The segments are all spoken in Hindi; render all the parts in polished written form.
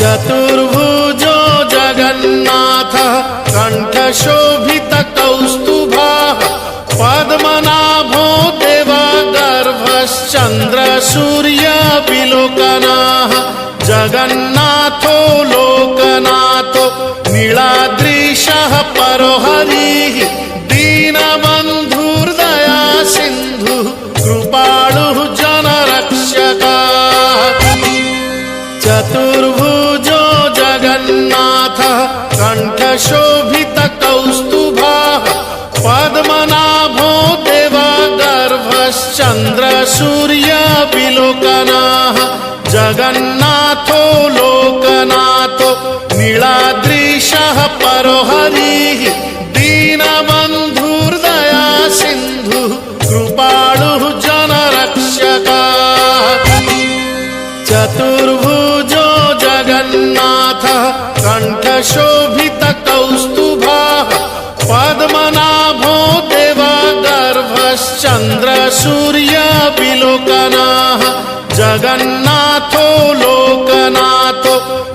चतुर्भुजो जगन्नाथः कण्ठशोभितकौस्तुभः पद्मनाभो देवगर्भश्चन्द्रसूर्यविलोकनः जगन्नाथो लोकनाथो नीलाद्रीशः परो हरिः दीनबन्धुर्दया सिन्धुः कृपालुः जनरक्षकः चतुर्भुजो जगन्नाथः कण्ठशोभितकौस्तुभः पद्मनाभो देवगर्भश्चन्द्रसूर्यविलोकनः जगन्नाथो लोकनाथो नीलाद्रीशः परो हरिः दीनबन्धुर्दया सिन्धुः कृपालुः जनरक्षकः चतुर्भुजो जगन्नाथः कण्ठशोभितकौस्तुभः पद्मनाभो देवगर्भश्चन्द्रसूर्यविलोकनः जगन्नाथो लोकनाथो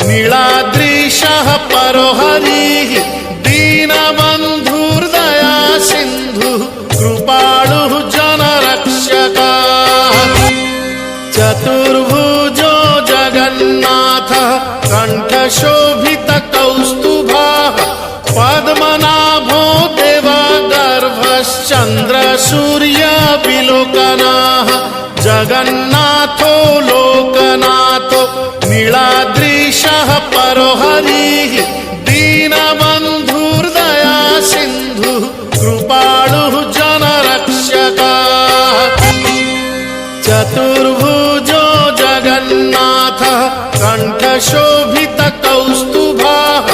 नीलाद्रीशः परो हरिः दीनबन्धुर्दया सिन्धुः कृपालुः जनरक्षकः चतुर्भुजो जगन्नाथः कण्ठशोभितकौस्तुभः पद्मनाभो देवगर्भश्चन्द्रसूर्यविलोकनः जगन्नाथो लोकनाथो नीलाद्रीशः परो हरिः दीनबन्धुर्दया सिन्धुः कृपालुः जनरक्षकः चतुर्भुजो जगन्नाथः कण्ठशोभितकौस्तुभः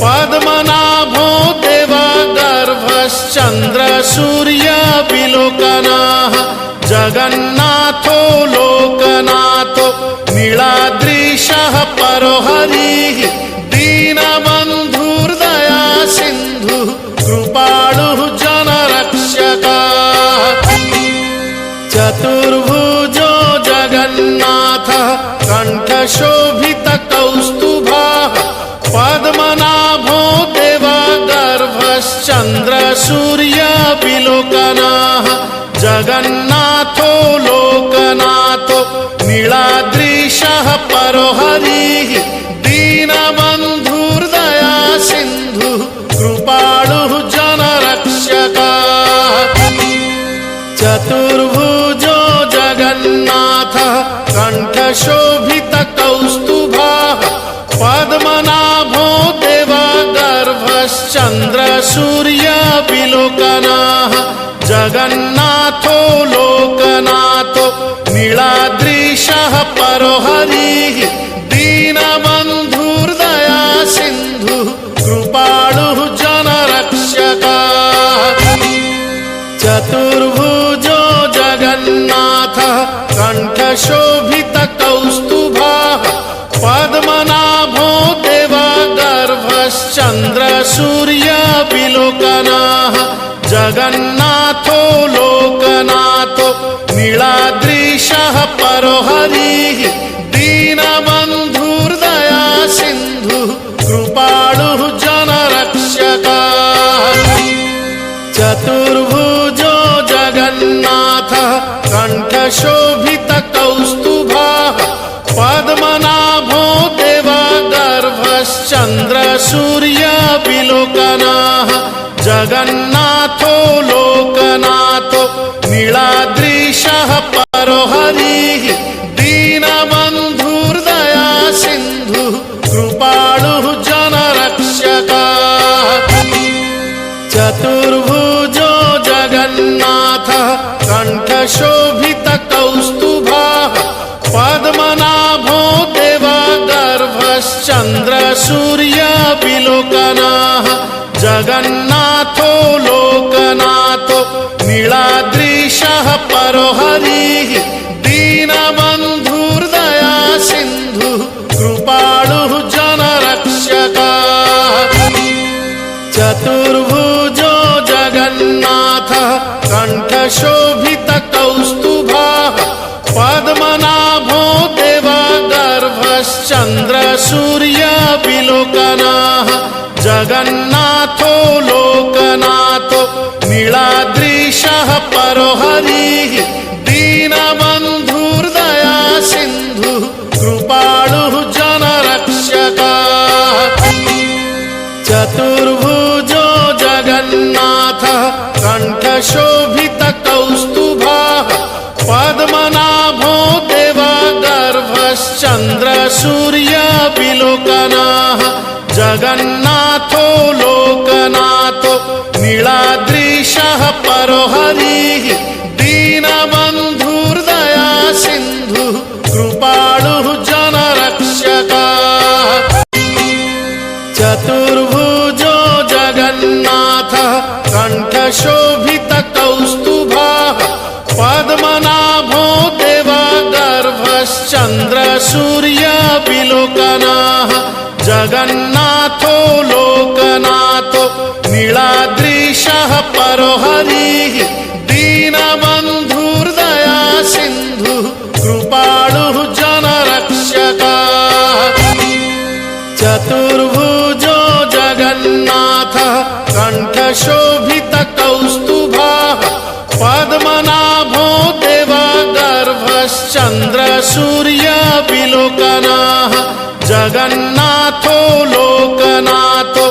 पद्मनाभो देवगर्भश्चन्द्रसूर्यविलोकनः जगन्नाथो लोकनाथो नीलाद्रीशः परो हरिः दीनबन्धुर्दया सिन्धुः कृपालुः जनरक्षकः चतुर्भुजो जगन्नाथः कण्ठशोभितकौस्तुभः पद्मनाभो देवगर्भश्चन्द्रसूर्यविलोकनः जगन्नाथो लोकनाथो नीलाद्रीशः परो हरिः दीनबन्धुर्दया सिन्धुः कृपालुः जनरक्षकः चतुर्भुजो जगन्नाथः कण्ठशोभितकौस्तुभः पद्मनाभो देवगर्भश्चन्द्रसूर्यविलोकनः जगन्नाथो लोकनाथो नीलाद्रीशः परो हरिः दीनबन्धुर्दया सिन्धुः कृपालुः जनरक्षकः चतुर्भुजो जगन्नाथः कण्ठशोभितकौस्तुभः पद्मनाभो देवगर्भश्चन्द्रसूर्यविलोकनः जगन्नाथो लोकनाथो नीलाद्रीशः परो हरिः दीनबन्धुर्दया सिन्धुः कृपालुः जनरक्षकः चतुर्भुजो जगन्नाथः कण्ठशोभितकौस्तुभः पद्मनाभो देवगर्भश्चन्द्रसूर्यविलोकनः जगन्नाथो लोकनाथो नीलाद्रीशः परो हरिः दीनबन्धुर्दया सिन्धुः कृपालुः जनरक्षकः चतुर्भुजो जगन्नाथः कण्ठशोभितकौस्तुभः पद्मनाभो देवगर्भश्चन्द्रसूर्यविलोकनः जगन्नाथो लोकनाथो नीलाद्रीशः परो हरिः दीनबन्धुर्दया सिन्धुः कृपालुः जनरक्षकः चतुर्भुजो जगन्नाथः कण्ठशोभितकौस्तुभः पद्मनाभो देवगर्भश्च गर्भश्चन्द्रसूर्याविलोकनाः जगन्नाथो लोकनाथो नीलाद्रीशः परो हरिः दीनबन्धुर्दया सिन्धुः कृपालुः जनरक्षकः चतुर्भुजो जगन्नाथः कण्ठशोभितकौस्तुभः पद्मनाभो देवगर्भश्चन्द्रसूर्याविलोकनाः जगन्नाथो लोकनाथो नीलाद्रीशः परो हरिः दीनबन्धुर्दया सिन्धुः कृपालुः जनरक्षकः चतुर्भुजो जगन्नाथः कण्ठशोभितकौस्तुभः पद्मनाभो देवगर्भश्चन्द्रसूर्याविलोकनाः जगन्नाथो लोकनाथो नीलाद्रीशः परो हरिः दीनबन्धुर्दया सिन्धुः कृपालुः जनरक्षकः चतुर्भुजो जगन्नाथः कण्ठशोभितकौस्तुभः पद्मनाभो देवगर्भश्चन्द्रसूर्याविलोकनाः जगन्नाथो लोकनाथो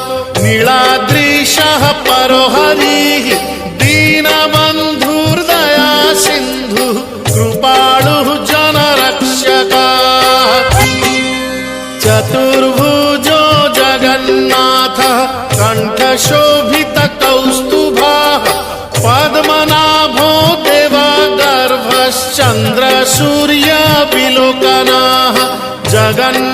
नीलाद्रीशः परो हरिः दीनबन्धुर्दया सिन्धुः कृपालुः जनरक्षकः चतुर्भुजो जगन्नाथः कण्ठशोभितकौस्तुभः पद्मनाभो देवगर्भश्चन्द्रसूर्याविलोकनाः जगन्